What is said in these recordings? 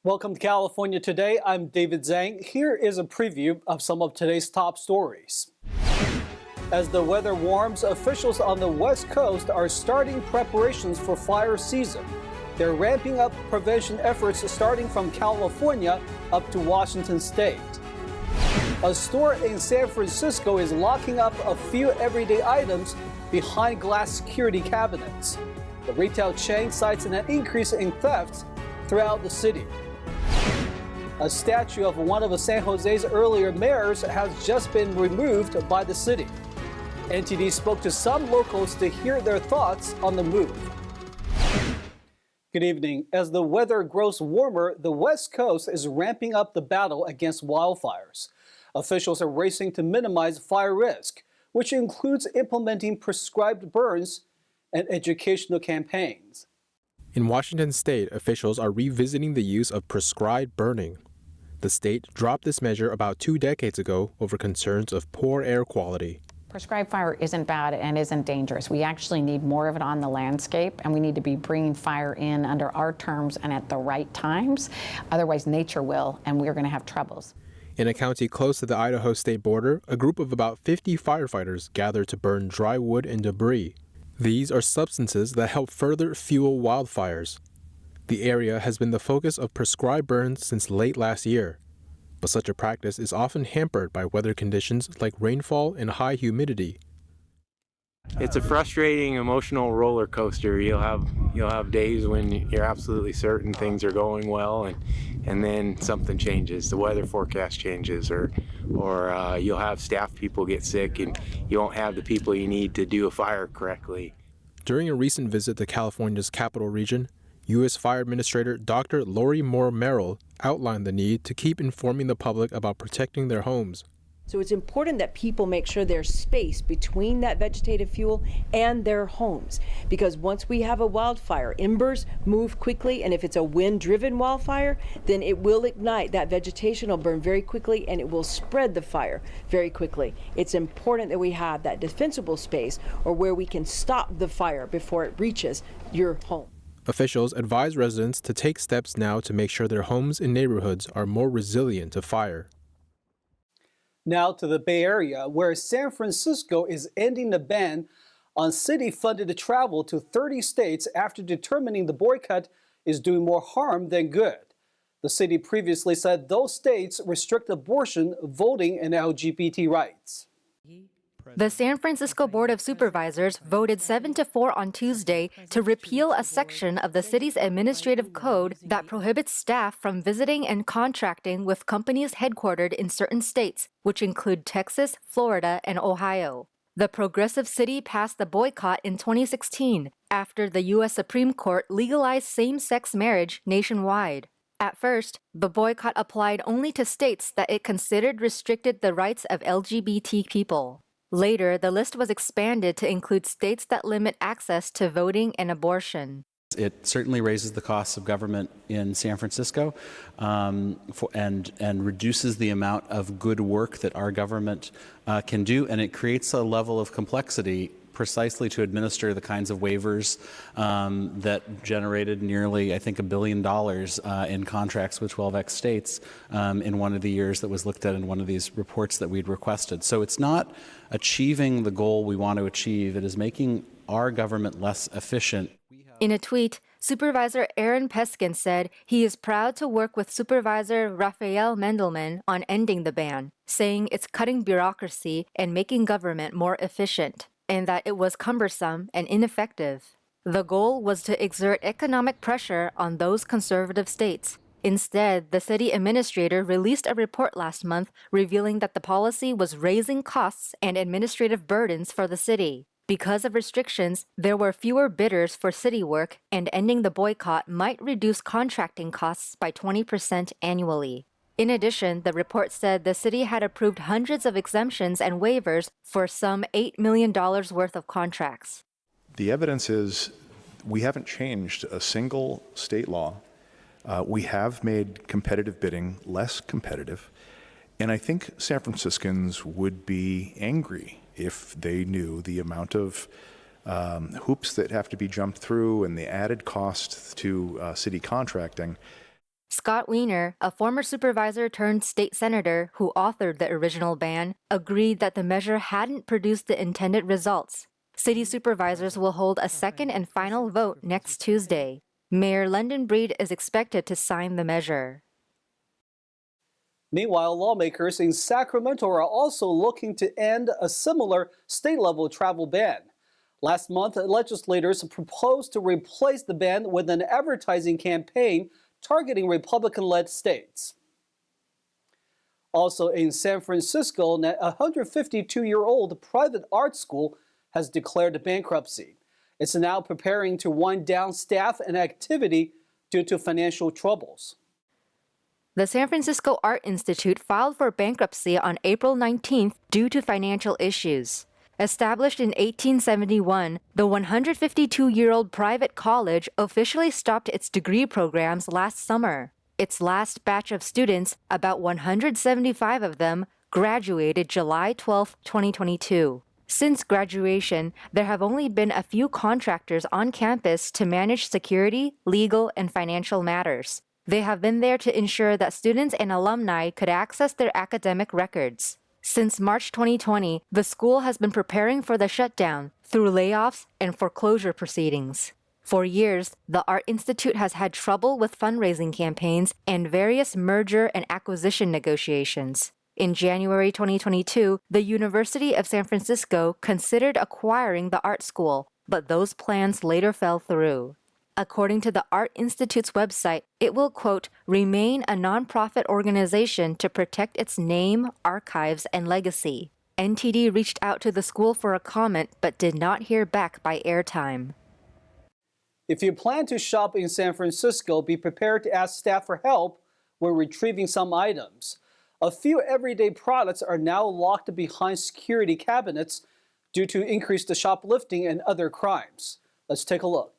Welcome to California Today. I'm David Zhang. Here is a preview of some of today's top stories. As the weather warms, officials on the West Coast are starting preparations for fire season. They're ramping up prevention efforts starting from California up to Washington State. A store in San Francisco is locking up a few everyday items behind glass security cabinets. The retail chain cites an increase in thefts throughout the city. A statue of one of San Jose's earlier mayors has just been removed by the city. NTD spoke to some locals to hear their thoughts on the move. Good evening. As the weather grows warmer, the West Coast is ramping up the battle against wildfires. Officials are racing to minimize fire risk, which includes implementing prescribed burns and educational campaigns. In Washington state, officials are revisiting the use of prescribed burning. The state dropped this measure about 2 decades ago over concerns of poor air quality. Prescribed fire isn't bad and isn't dangerous. We actually need more of it on the landscape, and we need to be bringing fire in under our terms and at the right times. Otherwise, nature will, and we're going to have troubles. In a county close to the Idaho state border, a group of about 50 firefighters gathered to burn dry wood and debris. These are substances that help further fuel wildfires. The area has been the focus of prescribed burns since late last year, but such a practice is often hampered by weather conditions like rainfall and high humidity. It's a frustrating, emotional roller coaster. You'll have days when you're absolutely certain things are going well, and then something changes. The weather forecast changes, or you'll have staff people get sick, and you won't have the people you need to do a fire correctly. During a recent visit to California's capital region, U.S. Fire Administrator Dr. Lori Moore Merrill outlined the need to keep informing the public about protecting their homes. So it's important that people make sure there's space between that vegetative fuel and their homes, because once we have a wildfire, embers move quickly, and if it's a wind-driven wildfire, then it will ignite. That vegetation will burn very quickly, and it will spread the fire very quickly. It's important that we have that defensible space, or where we can stop the fire before it reaches your home. Officials advise residents to take steps now to make sure their homes and neighborhoods are more resilient to fire. Now to the Bay Area, where San Francisco is ending the ban on city-funded travel to 30 states after determining the boycott is doing more harm than good. The city previously said those states restrict abortion, voting, and LGBT rights. The San Francisco Board of Supervisors voted 7-4 on Tuesday to repeal a section of the city's administrative code that prohibits staff from visiting and contracting with companies headquartered in certain states, which include Texas, Florida, and Ohio. The progressive city passed the boycott in 2016 after the U.S. Supreme Court legalized same-sex marriage nationwide. At first, the boycott applied only to states that it considered restricted the rights of LGBT people. Later, the list was expanded to include states that limit access to voting and abortion. It certainly raises the costs of government in San Francisco and reduces the amount of good work that our government can do, and it creates a level of complexity precisely to administer the kinds of waivers that generated nearly, I think, $1 billion in contracts with 12X states in one of the years that was looked at in one of these reports that we'd requested. So it's not achieving the goal we want to achieve. It is making our government less efficient. In a tweet, Supervisor Aaron Peskin said he is proud to work with Supervisor Raphael Mendelman on ending the ban, saying it's cutting bureaucracy and making government more efficient, and that it was cumbersome and ineffective. The goal was to exert economic pressure on those conservative states. Instead, the city administrator released a report last month revealing that the policy was raising costs and administrative burdens for the city. Because of restrictions, there were fewer bidders for city work, and ending the boycott might reduce contracting costs by 20% annually. In addition, the report said the city had approved hundreds of exemptions and waivers for some $8 million worth of contracts. The evidence is we haven't changed a single state law. We have made competitive bidding less competitive. And I think San Franciscans would be angry if they knew the amount of hoops that have to be jumped through and the added cost to city contracting. Scott Wiener, a former supervisor turned state senator who authored the original ban, agreed that the measure hadn't produced the intended results. City supervisors will hold a second and final vote next Tuesday. Mayor London Breed is expected to sign the measure. Meanwhile, lawmakers in Sacramento are also looking to end a similar state-level travel ban. Last month, legislators proposed to replace the ban with an advertising campaign targeting Republican-led states. Also in San Francisco, a 152-year-old private art school has declared bankruptcy. It's now preparing to wind down staff and activity due to financial troubles. The San Francisco Art Institute filed for bankruptcy on April 19th due to financial issues. Established in 1871, the 152-year-old private college officially stopped its degree programs last summer. Its last batch of students, about 175 of them, graduated July 12, 2022. Since graduation, there have only been a few contractors on campus to manage security, legal, and financial matters. They have been there to ensure that students and alumni could access their academic records. Since March 2020, the school has been preparing for the shutdown through layoffs and foreclosure proceedings. For years, the Art Institute has had trouble with fundraising campaigns and various merger and acquisition negotiations. In January 2022, the University of San Francisco considered acquiring the art school, but those plans later fell through. According to the Art Institute's website, it will, quote, remain a nonprofit organization to protect its name, archives, and legacy. NTD reached out to the school for a comment but did not hear back by airtime. If you plan to shop in San Francisco, be prepared to ask staff for help when retrieving some items. A few everyday products are now locked behind security cabinets due to increased shoplifting and other crimes. Let's take a look.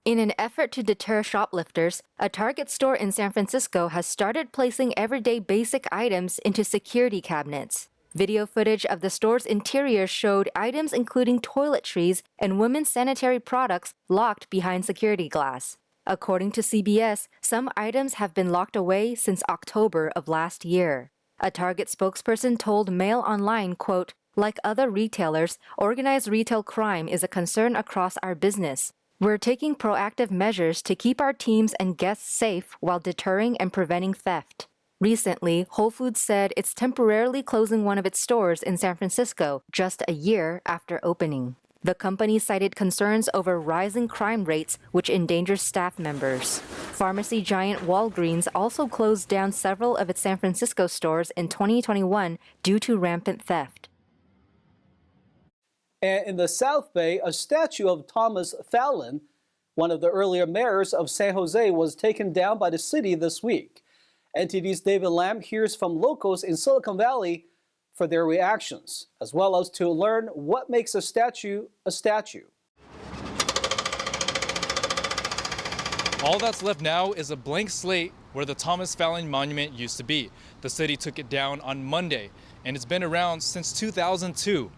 In an effort to deter shoplifters, a Target store in San Francisco has started placing everyday basic items into security cabinets. Video footage of the store's interior showed items including toiletries and women's sanitary products locked behind security glass. According to CBS, some items have been locked away since October of last year. A Target spokesperson told Mail Online, quote, like other retailers, organized retail crime is a concern across our business. We're taking proactive measures to keep our teams and guests safe while deterring and preventing theft. Recently, Whole Foods said it's temporarily closing one of its stores in San Francisco just a year after opening. The company cited concerns over rising crime rates, which endanger staff members. Pharmacy giant Walgreens also closed down several of its San Francisco stores in 2021 due to rampant theft. And in the South Bay, a statue of Thomas Fallon, one of the earlier mayors of San Jose, was taken down by the city this week. NTD's David Lam hears from locals in Silicon Valley for their reactions, as well as to learn what makes a statue a statue. All that's left now is a blank slate where the Thomas Fallon Monument used to be. The city took it down on Monday, and it's been around since 2002.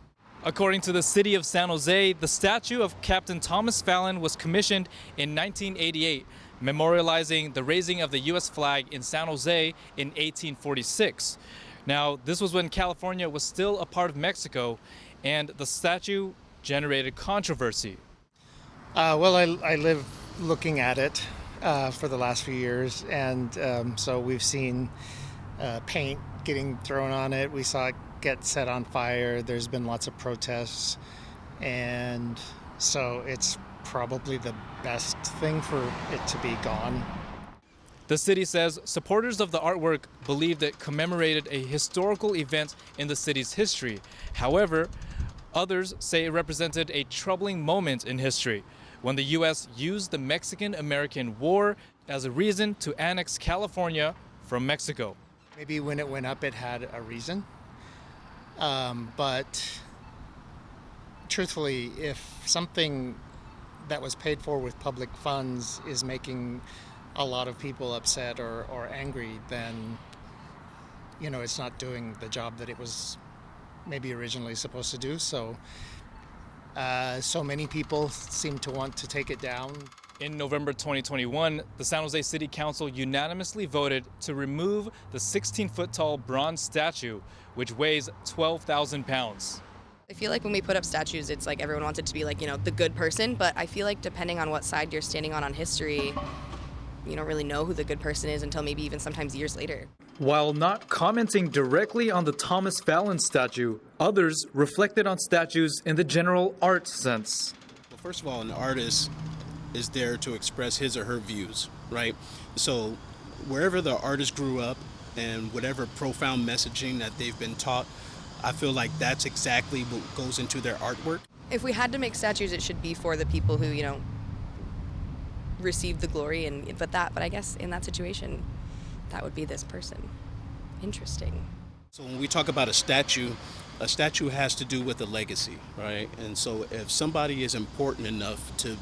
According to the city of San Jose, the statue of Captain Thomas Fallon was commissioned in 1988, memorializing the raising of the U.S. flag in San Jose in 1846. Now, this was when California was still a part of Mexico, and the statue generated controversy. Well, I live looking at it for the last few years, and so we've seen paint getting thrown on it. We saw it get set on fire. There's been lots of protests, and so it's probably the best thing for it to be gone. The city says supporters of the artwork believed it commemorated a historical event in the city's history. However, others say it represented a troubling moment in history when the U.S. used the Mexican-American War as a reason to annex California from Mexico. Maybe when it went up, it had a reason. But truthfully, if something that was paid for with public funds is making a lot of people upset or angry, then, you know, it's not doing the job that it was maybe originally supposed to do. So, so many people seem to want to take it down. In November 2021, the San Jose City Council unanimously voted to remove the 16-foot tall bronze statue, which weighs 12,000 pounds. I feel like when we put up statues, it's like everyone wants it to be like, the good person, but I feel like depending on what side you're standing on history, you don't really know who the good person is until maybe even sometimes years later. While not commenting directly on the Thomas Fallon statue, others reflected on statues in the general art sense. Well, first of all, an artist is there to express his or her views, right? So wherever the artist grew up and whatever profound messaging that they've been taught, I feel like that's exactly what goes into their artwork. If we had to make statues, it should be for the people who, received the glory, but I guess in that situation, that would be this person. Interesting. So when we talk about a statue has to do with a legacy, right? And so if somebody is important enough to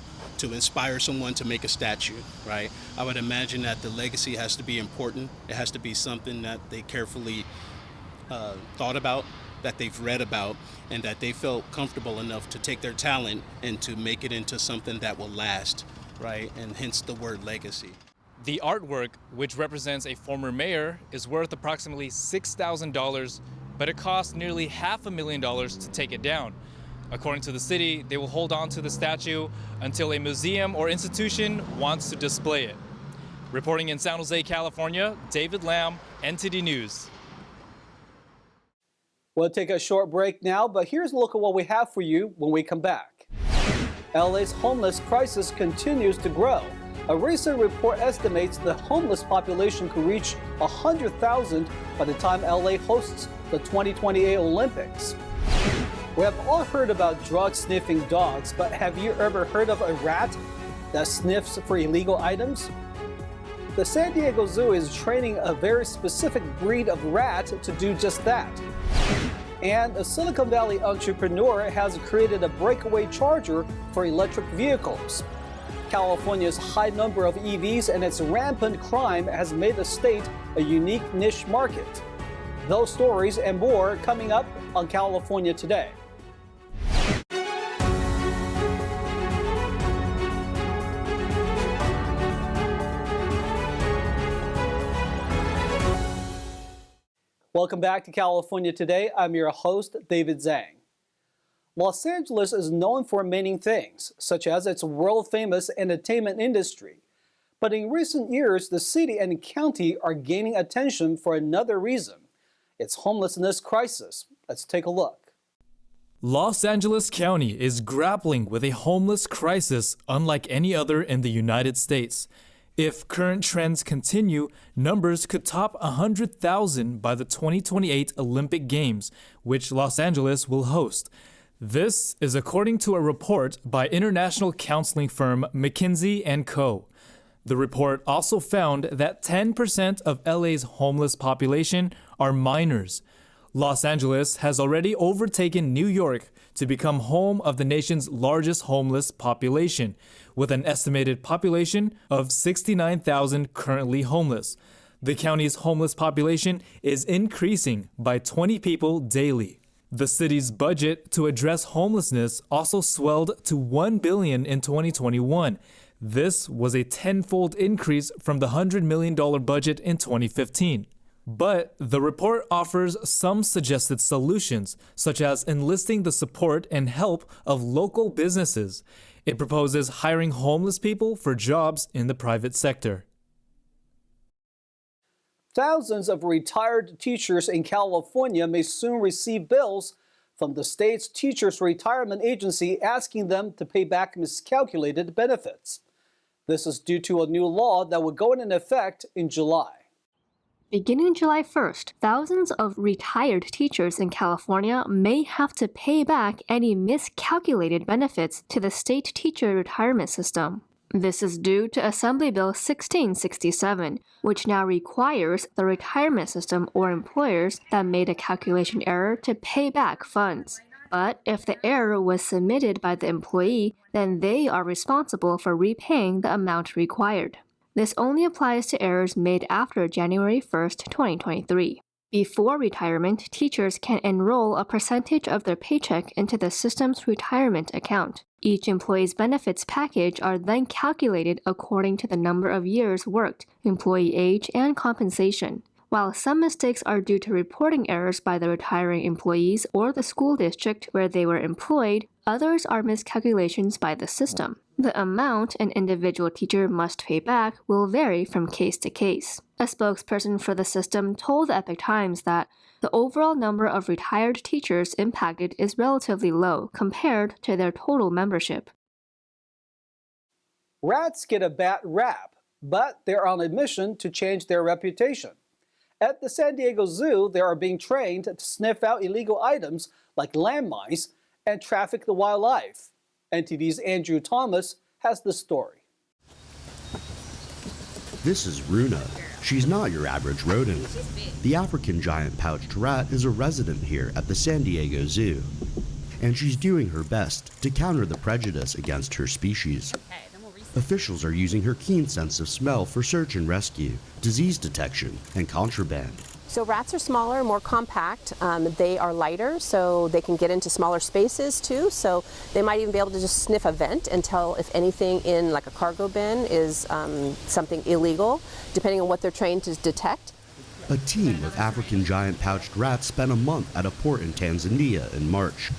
inspire someone to make a statue, right? I would imagine that the legacy has to be important. It has to be something that they carefully thought about, that they've read about, and that they felt comfortable enough to take their talent and to make it into something that will last, right? And hence the word legacy. The artwork, which represents a former mayor, is worth approximately $6,000, but it costs nearly $500,000 to take it down. According to the city, they will hold on to the statue until a museum or institution wants to display it. Reporting in San Jose, California, David Lamb, NTD News. We'll take a short break now, but here's a look at what we have for you when we come back. LA's homeless crisis continues to grow. A recent report estimates the homeless population could reach 100,000 by the time LA hosts the 2028 Olympics. We have all heard about drug-sniffing dogs, but have you ever heard of a rat that sniffs for illegal items? The San Diego Zoo is training a very specific breed of rat to do just that. And a Silicon Valley entrepreneur has created a breakaway charger for electric vehicles. California's high number of EVs and its rampant crime has made the state a unique niche market. Those stories and more coming up on California Today. Welcome back to California Today. I'm your host, David Zhang. Los Angeles is known for many things, such as its world-famous entertainment industry. But in recent years, the city and county are gaining attention for another reason: its homelessness crisis. Let's take a look. Los Angeles County is grappling with a homeless crisis unlike any other in the United States. If current trends continue, numbers could top 100,000 by the 2028 Olympic Games, which Los Angeles will host. This is according to a report by international counseling firm McKinsey & Co. The report also found that 10% of LA's homeless population are minors. Los Angeles has already overtaken New York to become home of the nation's largest homeless population, with an estimated population of 69,000 currently homeless. The county's homeless population is increasing by 20 people daily. The city's budget to address homelessness also swelled to $1 billion in 2021. This was a tenfold increase from the $100 million budget in 2015. But the report offers some suggested solutions, such as enlisting the support and help of local businesses. It proposes hiring homeless people for jobs in the private sector. Thousands of retired teachers in California may soon receive bills from the state's Teachers Retirement Agency asking them to pay back miscalculated benefits. This is due to a new law that will go into effect in July. Beginning July 1st, thousands of retired teachers in California may have to pay back any miscalculated benefits to the state teacher retirement system. This is due to Assembly Bill 1667, which now requires the retirement system or employers that made a calculation error to pay back funds. But if the error was submitted by the employee, then they are responsible for repaying the amount required. This only applies to errors made after January 1st, 2023. Before retirement, teachers can enroll a percentage of their paycheck into the system's retirement account. Each employee's benefits package are then calculated according to the number of years worked, employee age, and compensation. While some mistakes are due to reporting errors by the retiring employees or the school district where they were employed, others are miscalculations by the system. The amount an individual teacher must pay back will vary from case to case. A spokesperson for the system told the Epoch Times that the overall number of retired teachers impacted is relatively low compared to their total membership. Rats get a bad rap, but they're on a mission to change their reputation. At the San Diego Zoo, they are being trained to sniff out illegal items like landmines and traffic the wildlife. NTD's Andrew Thomas has the story. This is Runa. She's not your average rodent. The African giant pouched rat is a resident here at the San Diego Zoo, and she's doing her best to counter the prejudice against her species. Officials are using her keen sense of smell for search and rescue, disease detection, and contraband. So rats are smaller, more compact. They are lighter, so they can get into smaller spaces too. So they might even be able to just sniff a vent and tell if anything in like a cargo bin is something illegal, depending on what they're trained to detect. A team of African giant pouched rats spent a month at a port in Tanzania in March.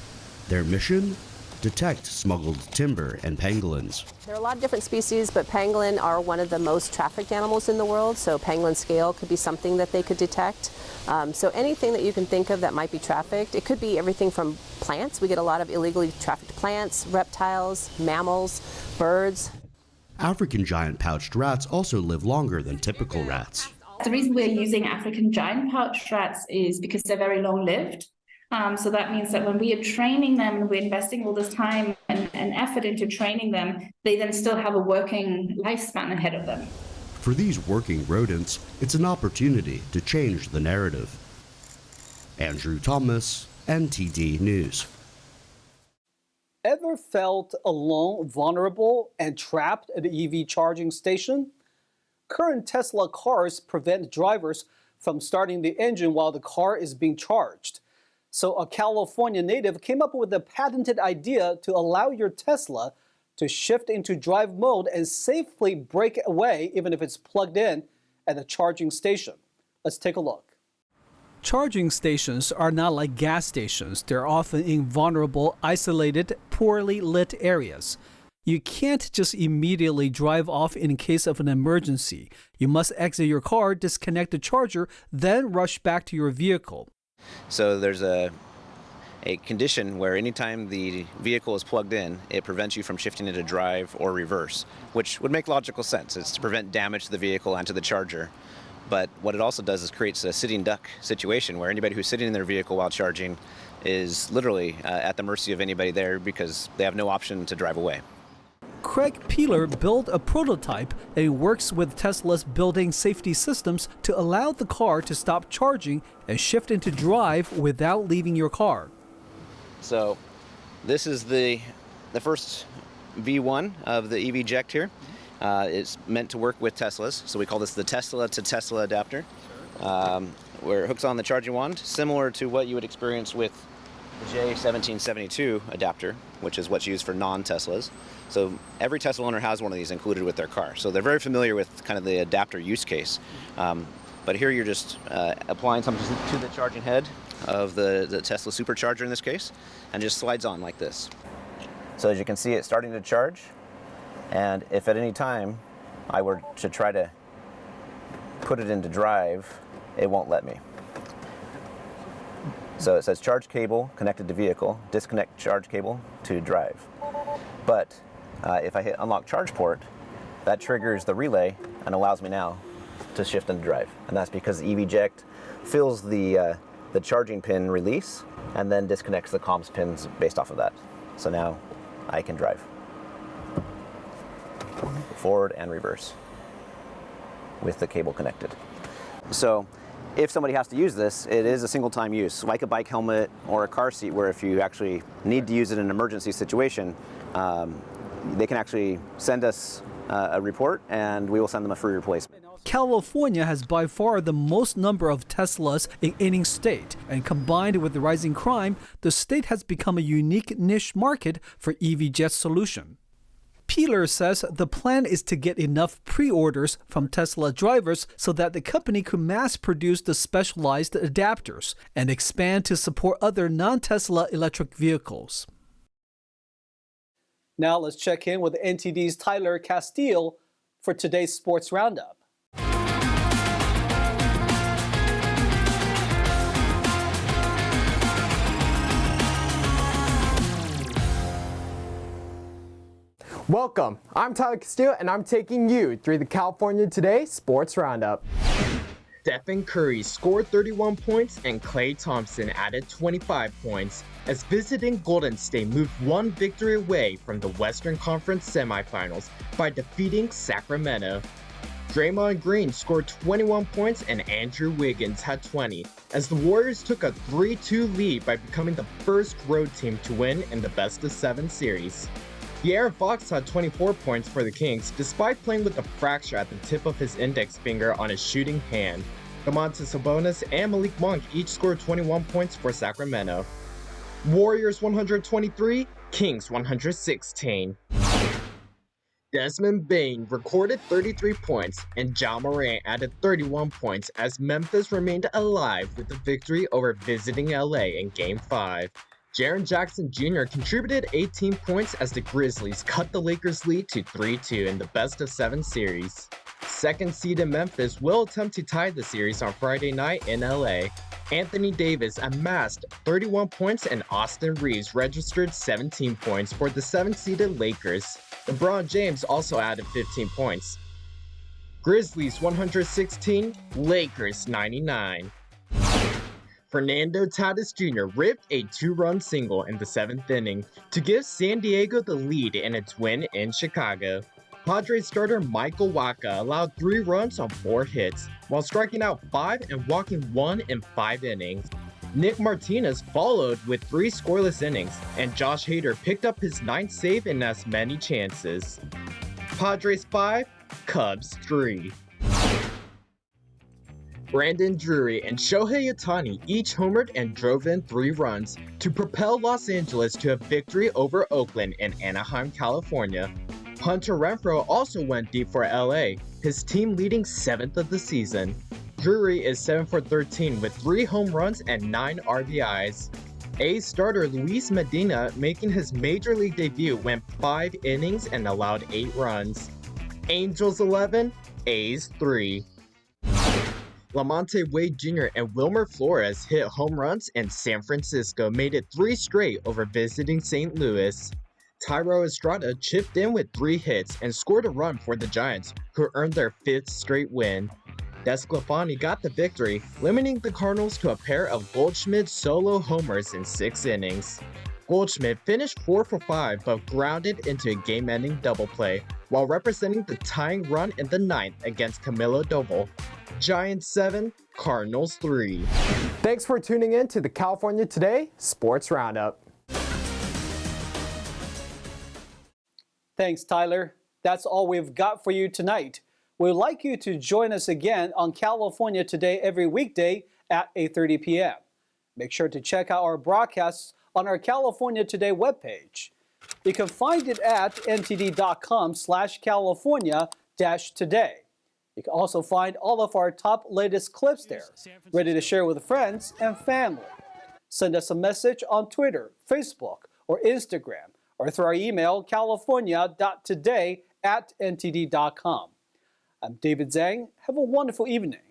Their mission? Detect smuggled timber and pangolins. There are a lot of different species, but pangolin are one of the most trafficked animals in the world, so pangolin scale could be something that they could detect. So anything that you can think of that might be trafficked. It could be everything from plants. We get a lot of illegally trafficked plants, reptiles, mammals, birds. African giant pouched rats also live longer than typical rats. The reason we're using African giant pouched rats is because they're very long-lived. So that means that when we are training them and we're investing all this time and effort into training them, they then still have a working lifespan ahead of them. For these working rodents, it's an opportunity to change the narrative. Andrew Thomas, NTD News. Ever felt alone, vulnerable, and trapped at an EV charging station? Current Tesla cars prevent drivers from starting the engine while the car is being charged. So a California native came up with a patented idea to allow your Tesla to shift into drive mode and safely break away even if it's plugged in at a charging station. Let's take a look. Charging stations are not like gas stations. They're often in vulnerable, isolated, poorly lit areas. You can't just immediately drive off in case of an emergency. You must exit your car, disconnect the charger, then rush back to your vehicle. So there's a condition where anytime the vehicle is plugged in, it prevents you from shifting into drive or reverse, which would make logical sense. It's to prevent damage to the vehicle and to the charger. But what it also does is creates a sitting duck situation where anybody who's sitting in their vehicle while charging is literally at the mercy of anybody there because they have no option to drive away. Craig Peeler built a prototype and works with Tesla's building safety systems to allow the car to stop charging and shift into drive without leaving your car. So this is the first V1 of the EV Eject here. It's meant to work with Teslas, so we call this the Tesla to Tesla adapter, where it hooks on the charging wand, similar to what you would experience with the J1772 adapter, which is what's used for non-Teslas. So every Tesla owner has one of these included with their car. So they're very familiar with kind of the adapter use case. But here you're just applying something to the charging head of the Tesla supercharger in this case, and just slides on like this. So as you can see, it's starting to charge. And if at any time I were to try to put it into drive, it won't let me. So it says charge cable connected to vehicle, disconnect charge cable to drive. But if I hit unlock charge port, that triggers the relay and allows me now to shift into drive. And that's because the EV Eject fills the charging pin release and then disconnects the comms pins based off of that. So now I can drive forward and reverse with the cable connected. So if somebody has to use this, it is a single time use, like a bike helmet or a car seat, where if you actually need to use it in an emergency situation, they can actually send us a report and we will send them a free replacement. California has by far the most number of Teslas in any state, and combined with the rising crime, the state has become a unique niche market for EV jet solution. Peeler says the plan is to get enough pre-orders from Tesla drivers so that the company could mass-produce the specialized adapters and expand to support other non-Tesla electric vehicles. Now let's check in with NTD's Tyler Castile for today's Sports Roundup. Welcome, I'm Tyler Castillo and I'm taking you through the California Today Sports Roundup. Stephen Curry scored 31 points and Klay Thompson added 25 points as visiting Golden State moved one victory away from the Western Conference semifinals by defeating Sacramento. Draymond Green scored 21 points and Andrew Wiggins had 20 as the Warriors took a 3-2 lead by becoming the first road team to win in the best-of-7 series. De'Aaron Fox had 24 points for the Kings despite playing with a fracture at the tip of his index finger on his shooting hand. Domantas Sabonis and Malik Monk each scored 21 points for Sacramento. Warriors 123, Kings 116. Desmond Bane recorded 33 points and Ja Morant added 31 points as Memphis remained alive with a victory over visiting LA in Game 5. Jaren Jackson Jr. contributed 18 points as the Grizzlies cut the Lakers' lead to 3-2 in the best-of-7 series. Second seeded Memphis will attempt to tie the series on Friday night in LA. Anthony Davis amassed 31 points and Austin Reeves registered 17 points for the 7th-seeded Lakers. LeBron James also added 15 points. Grizzlies 116, Lakers 99. Fernando Tatis Jr. ripped a 2-run single in the 7th inning to give San Diego the lead in its win in Chicago. Padres starter Michael Wacha allowed 3 runs on 4 hits, while striking out 5 and walking 1 in 5 innings. Nick Martinez followed with 3 scoreless innings, and Josh Hader picked up his 9th save in as many chances. Padres 5, Cubs 3. Brandon Drury and Shohei Ohtani each homered and drove in 3 runs to propel Los Angeles to a victory over Oakland in Anaheim, California. Hunter Renfroe also went deep for LA, his team leading 7th of the season. Drury is 7 for 13 with 3 home runs and 9 RBIs. A's starter Luis Medina, making his major league debut, went 5 innings and allowed 8 runs. Angels 11, A's 3. Lamonte Wade Jr. and Wilmer Flores hit home runs and San Francisco made it 3 straight over visiting St. Louis. Thairo Estrada chipped in with 3 hits and scored a run for the Giants, who earned their 5th straight win. Desclafani got the victory, limiting the Cardinals to a pair of Goldschmidt solo homers in 6 innings. Goldschmidt finished 4 for 5 but grounded into a game-ending double play, while representing the tying run in the 9th against Camilo Doval. Giants 7, Cardinals 3. Thanks for tuning in to the California Today Sports Roundup. Thanks, Tyler. That's all we've got for you tonight. We'd like you to join us again on California Today every weekday at 8:30 p.m. Make sure to check out our broadcasts on our California Today webpage. You can find it at ntd.com/California-today. You can also find all of our top latest clips there, ready to share with friends and family. Send us a message on Twitter, Facebook, or Instagram, or through our email, california.today@ntd.com. I'm David Zhang. Have a wonderful evening.